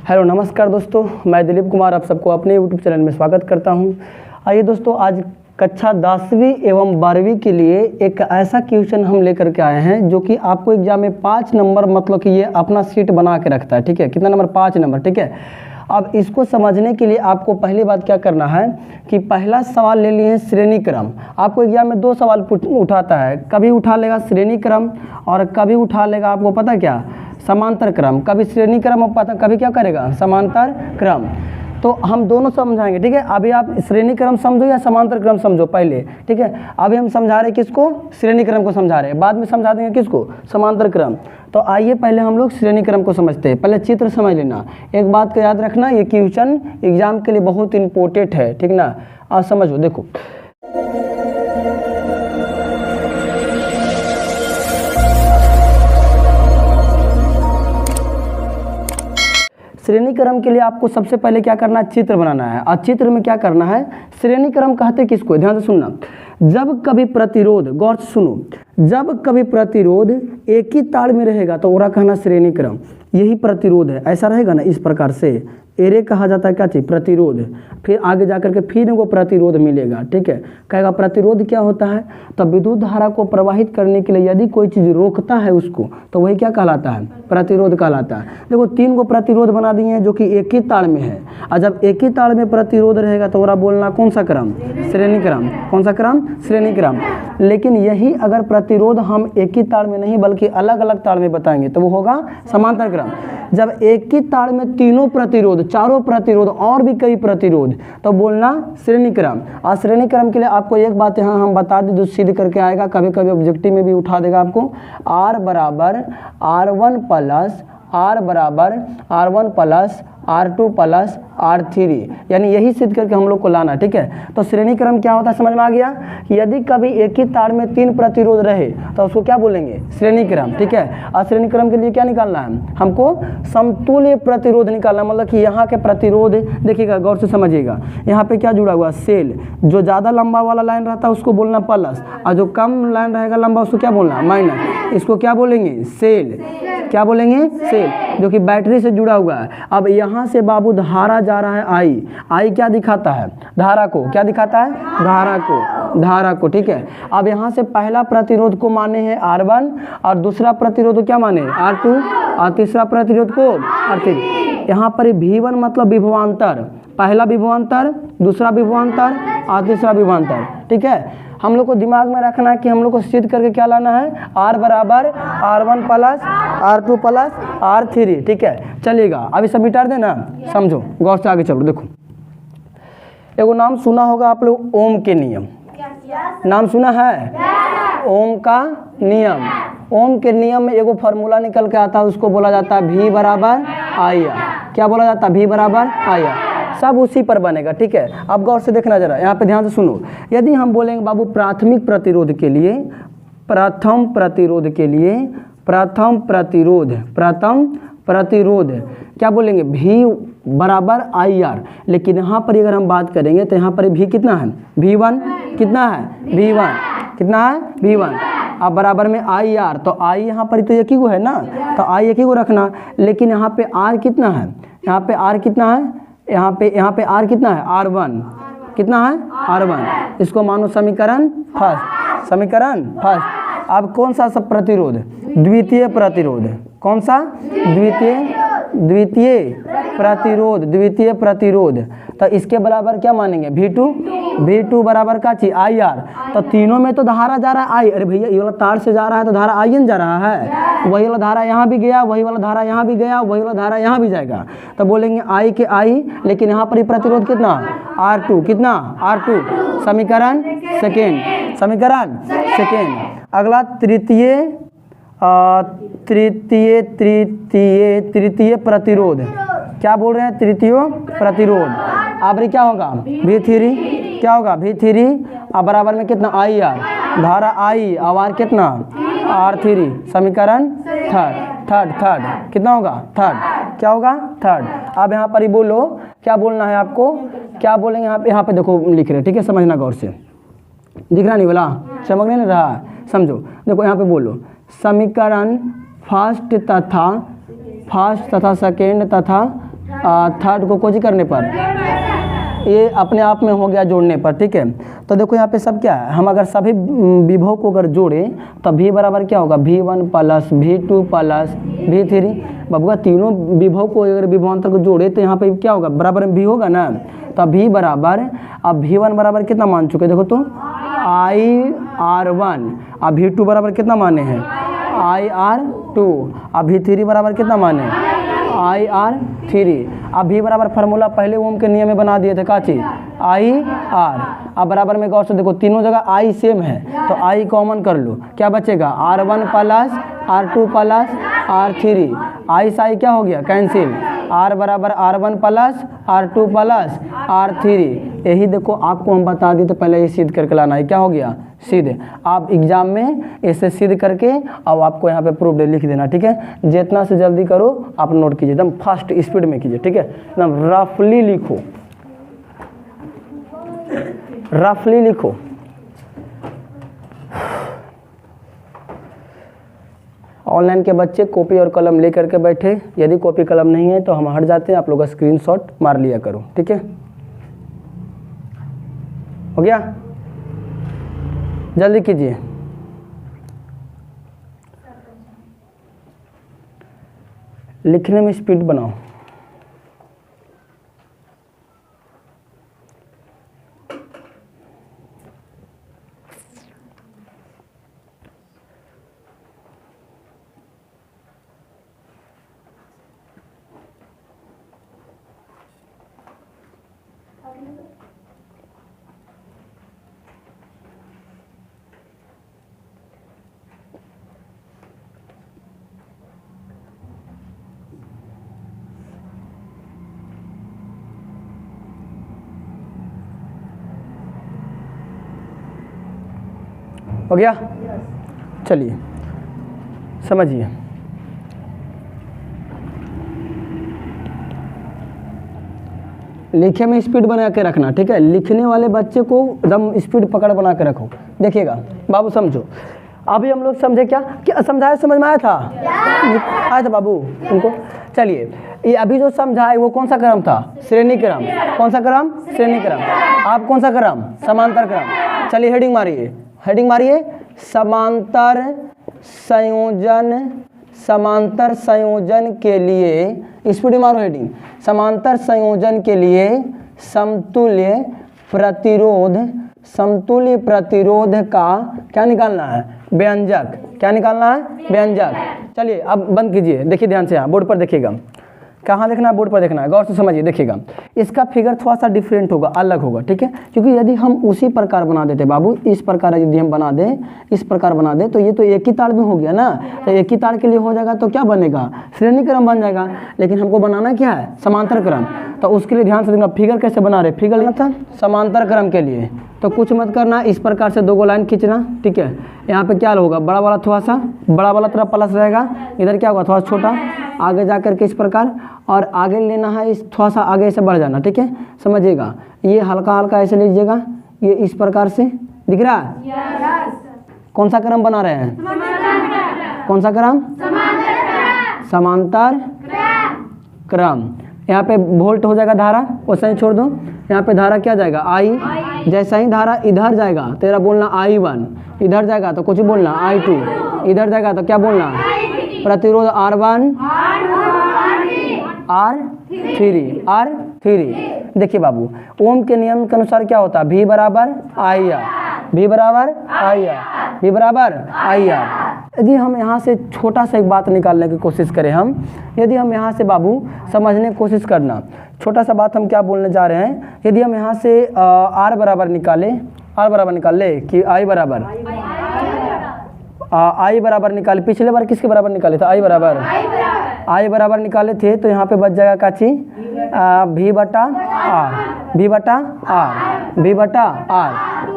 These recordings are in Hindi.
हेलो नमस्कार दोस्तों, मैं दिलीप कुमार आप सबको अपने यूट्यूब चैनल में स्वागत करता हूं। आइए दोस्तों, आज कक्षा 10वीं एवं 12वीं के लिए एक ऐसा क्वेश्चन हम लेकर के आए हैं जो कि आपको एग्जाम में 5 नंबर मतलब कि ये अपना सीट बना के रखता है। ठीक है, कितना नंबर? 5 नंबर। ठीक है, अब इसको समझने के लिए आपको पहली बात क्या करना है कि पहला सवाल ले लिए श्रेणी क्रम। आपको एग्जाम में 2 सवाल उठाता है, कभी उठा लेगा श्रेणी क्रम और कभी उठा लेगा आपको पता क्या, समांतर क्रम। कभी श्रेणी क्रम और पता कभी क्या करेगा, समांतर क्रम। तो हम दोनों समझाएंगे। ठीक है, अभी आप श्रेणी क्रम समझो या समांतर क्रम समझो पहले। ठीक है, अभी हम समझा रहे किसको, श्रेणी क्रम को समझा रहे हैं, बाद में समझा देंगे किसको, समांतर क्रम। तो आइए पहले हम लोग श्रेणी क्रम को समझते हैं। पहले चित्र समझ लेना। एक बात को याद रखना, ये क्वेश्चन एग्जाम के लिए बहुत इंपॉर्टेंट है। ठीक ना, आज समझो। देखो श्रेणी क्रम के लिए आपको सबसे पहले क्या करना है, चित्र बनाना है। और चित्र में क्या करना है, श्रेणी क्रम कहते किसको, ध्यान से सुनना। जब कभी प्रतिरोध, गौर से सुनो, जब कभी प्रतिरोध एक ही ताड़ में रहेगा तो ओरा कहना श्रेणी क्रम। यही प्रतिरोध है, ऐसा रहेगा ना, इस प्रकार से एरे कहा जाता है क्या चीज, प्रतिरोध। फिर आगे जाकर के फिर वो प्रतिरोध मिलेगा। ठीक है, कहेगा प्रतिरोध क्या होता है, तो विद्युत धारा को प्रवाहित करने के लिए यदि कोई चीज रोकता है उसको तो वही क्या कहलाता है, प्रतिरोध कहलाता है। देखो 3 को प्रतिरोध बना दिए हैं जो कि एक ही ताड़ में है। और जब एक ही ताड़ में प्रतिरोध रहेगा तो ओरा बोलना कौन सा क्रम, श्रेणी क्रम। कौन सा क्रम, श्रेणी क्रम। लेकिन यही अगर प्रतिरोध हम एक ही ताड़ में नहीं बल्कि अलग अलग ताड़ में बताएंगे तो वो होगा समांतर क्रम। जब एक ही ताड़ में तीनों प्रतिरोध, चारों प्रतिरोध और भी कई प्रतिरोध तो बोलना श्रेणी क्रम। और श्रेणी क्रम के लिए आपको एक बात यहाँ हम बता दें जो सिद्ध करके आएगा, कभी कभी ऑब्जेक्टिव में भी उठा देगा आपको। R बराबर R1 प्लस R बराबर R1 plus R2 plus R3, यानी यही सिद्ध करके हम लोग को लाना। ठीक है, तो श्रेणी क्रम क्या होता है समझ में आ गया कि यदि कभी एक ही तार में 3 प्रतिरोध रहे तो उसको क्या बोलेंगे, श्रेणी क्रम। ठीक है, और श्रेणी क्रम के लिए क्या निकालना है हमको, समतुल्य प्रतिरोध निकालना। मतलब कि यहाँ के प्रतिरोध देखिएगा, गौर से समझिएगा, यहाँ पे क्या जुड़ा हुआ, सेल। जो ज़्यादा लंबा वाला लाइन रहता है उसको बोलना प्लस, और जो कम लाइन रहेगा लंबा उसको क्या बोलना, माइनस। इसको क्या बोलेंगे, सेल। क्या बोलेंगे, सेल, जो कि बैटरी से जुड़ा हुआ है। अब यहाँ से बाबू धारा जा रहा है आई क्या दिखाता है, धारा को। क्या दिखाता है, धारा को। ठीक है, अब यहाँ से पहला प्रतिरोध को माने हैं R1 और दूसरा प्रतिरोध को क्या माने, R2 और तीसरा प्रतिरोध को R3। यहाँ पर V1 मतलब विभवांतर, पहला विभवांतर, दूसरा विभवांतर और तीसरा विभवांतर। ठीक है, हम लोग को दिमाग में रखना है कि हम लोग को सिद्ध करके क्या लाना है, R बराबर R1 plus R2 plus R3। ठीक है, चलिएगा अभी सब मिटा देना, समझो, गौर से आगे चलो। देखो एगो नाम सुना होगा आप लोग, ओम के नियम। नाम सुना है, ओम का नियम। ओम के नियम में एगो फार्मूला निकल के आता है, उसको बोला जाता है V बराबर I। क्या बोला जाता है, V बराबर I। सब उसी पर बनेगा। ठीक है, अब गौर से देखना जरा, यहाँ पे ध्यान से सुनो। यदि हम बोलेंगे बाबू प्राथमिक प्रतिरोध के लिए, प्रथम प्रतिरोध क्या बोलेंगे, V बराबर IR। लेकिन यहाँ पर अगर हम बात करेंगे तो यहाँ पर V कितना है, V1 कितना है, V1 कितना है, V1। अब बराबर में IR, तो I यहाँ पर तो एक ही को है ना, तो I एक ही को रखना। लेकिन यहाँ पे R कितना है, यहाँ पे R कितना है, यहाँ पे R कितना है, R1 कितना है, R1। इसको मानो समीकरण फर्स्ट, समीकरण फर्स्ट। अब कौन सा सब प्रतिरोध, द्वितीय प्रतिरोध। कौन सा, द्वितीय प्रतिरोध। तो इसके बराबर क्या मानेंगे, V2 बराबर का चीज IR। तो तीनों में तो धारा जा रहा है I। अरे भैया ये वाला तार से जा रहा है तो धारा IN जा रहा है, वही वाला धारा यहाँ भी गया, वही वाला धारा यहाँ भी गया, वही वाला धारा यहाँ भी जाएगा। तो बोलेंगे I के I। लेकिन यहाँ पर प्रतिरोध कितना, R2 कितना, R2। समीकरण सेकेंड। अगला तृतीय प्रतिरोध। क्या बोल रहे हैं, तृतीय प्रतिरोध। अब क्या होगा, V3। क्या होगा, V3 अब बराबर में कितना, IR, धारा I, आवार कितना, R3। समीकरण थर्ड कितना होगा, थर्ड। क्या होगा, थर्ड। अब यहाँ पर ही बोलो क्या बोलना है आपको, क्या बोलेंगे यहाँ पे देखो लिख रहे हैं। ठीक है, समझना गौर से, दिख रहा नहीं बोला, चमक नहीं रहा, समझो। देखो यहाँ पे बोलो समीकरण फर्स्ट तथा सेकेंड तथा थर्ड को कोजी करने पर, ये अपने आप में हो गया जोड़ने पर, ठीक है। तो देखो यहाँ पे सब क्या है, हम अगर सभी विभव को अगर जोड़े तो v बराबर क्या होगा, v1 plus v2 plus v3। बबुआ तीनों विभव को अगर विभवांतर को जोड़े तो यहाँ पे क्या होगा, बराबर में v होगा ना। तो v बराबर, अब v1 बराबर कितना मान चुके देखो तो ir1, अब v2 बराबर कितना माने हैं ir2, अब v3 बराबर कितना माने ir3। अब v बराबर फार्मूला पहले ओम के नियम में बना दिए थे, का चीज ir। अब बराबर में गौर से देखो तीनों जगह i सेम है तो i कॉमन कर लो, क्या बचेगा r1 plus r2 plus r3, i से i क्या हो गया कैंसिल, r बराबर r1 plus r2 plus r3। यही देखो आपको हम बता दी तो पहले ये सिद्ध करके लाना है, क्या हो गया सिद्ध। आप एग्जाम में इसे सिद्ध करके अब आपको यहाँ पे प्रूफ लिख देना, ठीक है। जितना से जल्दी करो आप नोट कीजिए, एकदम फास्ट स्पीड में कीजिए, ठीक है। एकदम रफली लिखो, रफली लिखो। ऑनलाइन के बच्चे कॉपी और कलम लेकर के बैठे, यदि कॉपी कलम नहीं है तो हम हट जाते हैं, आप लोग स्क्रीनशॉट मार लिया करो, ठीक है। हो गया, जल्दी कीजिए। लिखने में स्पीड बनाओ। हो गया, चलिए समझिए। लिखे में स्पीड बना के रखना, ठीक है। लिखने वाले बच्चे को एकदम स्पीड पकड़ बना के रखो। देखिएगा बाबू, समझो अभी हम लोग समझे क्या क्या समझाया, समझ में आया था, आया था बाबू तुमको। चलिए ये अभी जो समझाए वो कौन सा क्रम था, श्रेणी क्रम। कौन सा क्रम, श्रेणी क्रम। आप कौन सा क्रम, समांतर क्रम। चलिए हेडिंग मारिए, हेडिंग मारिए, समांतर संयोजन। समांतर संयोजन के लिए स्पीड मारो हेडिंग। समांतर संयोजन के लिए समतुल्य प्रतिरोध, समतुल्य प्रतिरोध का क्या निकालना है, व्यंजक। क्या निकालना है, व्यंजक। चलिए अब बंद कीजिए, देखिए ध्यान से, यहाँ बोर्ड पर देखिएगा। कहाँ देखना है, बोर्ड पर देखना है, गौर से समझिए। देखिएगा इसका फिगर थोड़ा सा डिफरेंट होगा, अलग होगा, ठीक है। क्योंकि यदि हम उसी प्रकार बना देते बाबू, इस प्रकार यदि हम बना दें, इस प्रकार बना दें तो ये तो एक ही ताड़ में हो गया ना। तो एक ही ताड़ के लिए हो जाएगा तो क्या बनेगा, श्रेणी क्रम बन जाएगा। लेकिन हमको बनाना क्या है, समांतर क्रम। तो उसके लिए ध्यान से देखना, फिगर कैसे बना रहे, फिगर लेना था समांतर क्रम के लिए। तो कुछ मत करना, इस प्रकार से दो लाइन खींचना, ठीक है। यहाँ पे क्या होगा, बड़ा वाला थोड़ा सा, बड़ा वाला तरफ प्लस रहेगा, इधर क्या होगा थोड़ा छोटा, आगे जा करके इस प्रकार, और आगे लेना है इस थोड़ा सा आगे से बढ़ जाना, ठीक है। समझिएगा, ये हल्का हल्का ऐसे लीजिएगा, ये इस प्रकार से दिख रहा है। कौन सा क्रम बना रहे हैं, कौन सा क्रम, समांतर क्रम। यहाँ पे वोल्ट हो जाएगा धारा, वैसे ही छोड़ दो। यहाँ पे धारा क्या जाएगा, आई। जैसा ही धारा इधर जाएगा तेरा बोलना I1, इधर जाएगा तो कुछ बोलना I2, इधर जाएगा तो क्या बोलना, प्रतिरोध R1 R3। देखिए बाबू, ओम के नियम के अनुसार क्या होता है, V बराबर IR, V बराबर IR, V बराबर IR। यदि हम यहाँ से छोटा सा एक बात निकालने की कोशिश करें, हम यदि हम यहाँ से बाबू समझने की कोशिश करना, छोटा सा बात हम क्या बोलने जा रहे हैं। यदि हम यहाँ से R बराबर निकाले, R बराबर निकाल ले कि I बराबर, I बराबर निकाले, पिछले बार किसके बराबर निकाले थे, I बराबर निकाले थे। तो यहाँ पे बच जाएगा काची, V बटा R, V बटा R, V बटा R।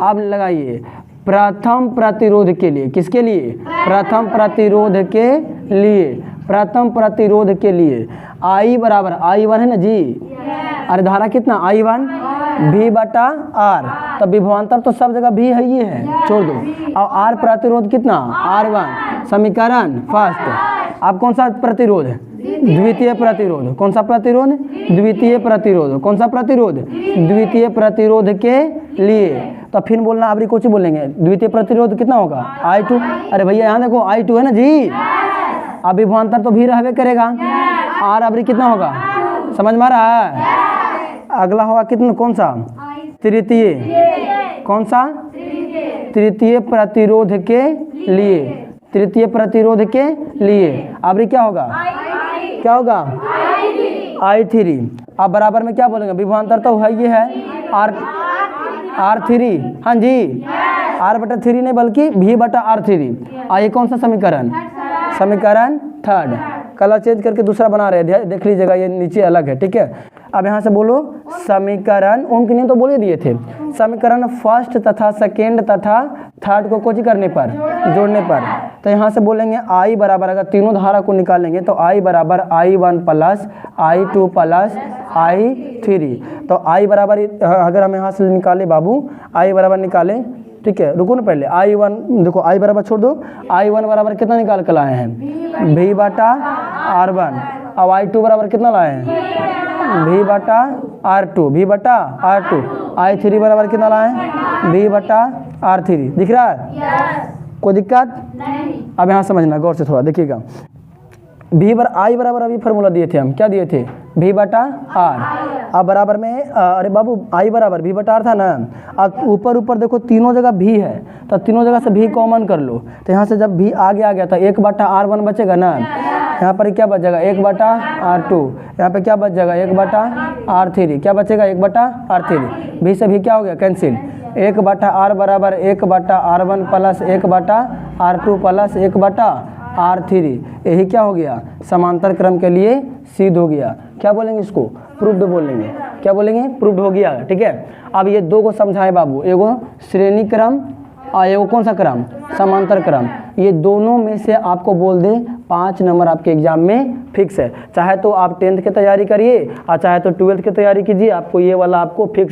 अब लगाइए प्रथम प्रतिरोध के लिए, किसके लिए, प्रथम प्रतिरोध के लिए, प्रथम प्रतिरोध के लिए I बराबर I1 है ना जी। अरे धारा कितना I1, V बटा R। तो विभवांतर तो सब जगह भी है, ये है, छोड़ दो। और R प्रतिरोध कितना R1, समीकरण फर्स्ट। अब कौन सा प्रतिरोध, द्वितीय प्रतिरोध। कौन सा प्रतिरोध? द्वितीय प्रतिरोध। कौन सा प्रतिरोध? द्वितीय प्रतिरोध के लिए। तो फिर बोलना अभी कुछ बोलेंगे, द्वितीय प्रतिरोध कितना होगा? I2। अरे भैया यहाँ देखो I2 है ना जी, अभी विभवांतर तो भी रहबे करेगा। R अभी कितना होगा? समझ में आ रहा है? अगला होगा कितना, कौन सा? तृतीय। कौन सा? तृतीय प्रतिरोध के लिए। तृतीय प्रतिरोध के लिए अभी क्या होगा? क्या होगा? I3। अब बराबर में क्या बोलेंगे? विभवांतर तो है ये है R3। हाँ जी, R/3 नहीं बल्कि V/R3। ये कौन सा समीकरण? समीकरण थर्ड। कलर चेंज करके दूसरा बना रहे हैं, देख लीजिएगा, ये नीचे अलग है, ठीक है। अब यहाँ से बोलो समीकरण, उनके नहीं तो बोले दिए थे, समीकरण फर्स्ट तथा सेकेंड तथा थर्ड को कोची करने पर, जोड़ने पर। तो यहाँ से बोलेंगे I बराबर, अगर तीनों धारा को निकालेंगे तो I बराबर I1 plus I2 plus I3। तो I बराबर, अगर हम यहाँ से निकाले बाबू, I बराबर निकाले, ठीक है, रुको ना पहले, I1 देखो, I बराबर छोड़ दो, I1 बराबर कितना निकाल कर लाए हैं? V/R1। अब I2 बराबर कितना लाए हैं? V/R2। V/R2। I3 बराबर कितना लाए हैं? V/R3। दिख रहा है? कोई दिक्कत नहीं। अब यहाँ समझना गौर से थोड़ा, देखिएगा। I बराबर अभी फार्मूला दिए थे हम, क्या दिए थे? V/R। अब बराबर में अरे बाबू I बराबर V/R था ना। अब ऊपर ऊपर देखो तीनों जगह V है, तो तीनों जगह से V कॉमन कर लो। तो यहाँ से जब V आगे आ गया तो 1/R1 बचेगा ना, यहाँ पर क्या बच जाएगा? 1/R2। यहाँ पे क्या बच जाएगा? 1/R3। क्या बचेगा? 1/R3। V से भी क्या हो गया? कैंसिल। 1/R बराबर 1/R1 plus 1/R2 plus 1/R3। यही क्या हो गया? समांतर क्रम के लिए सिद्ध हो गया। क्या बोलेंगे इसको? प्रूव्ड बोलेंगे। क्या बोलेंगे? प्रूव्ड हो गया, ठीक है। अब ये दो को समझाए बाबू, एगो श्रेणी क्रम और एगो कौन सा क्रम? समांतर क्रम। ये दोनों में से आपको बोल दे 5 नंबर आपके एग्जाम में फिक्स है। चाहे तो आप 10th की तैयारी करिए और चाहे तो 12th की तैयारी कीजिए, आपको ये वाला आपको फिक्स है।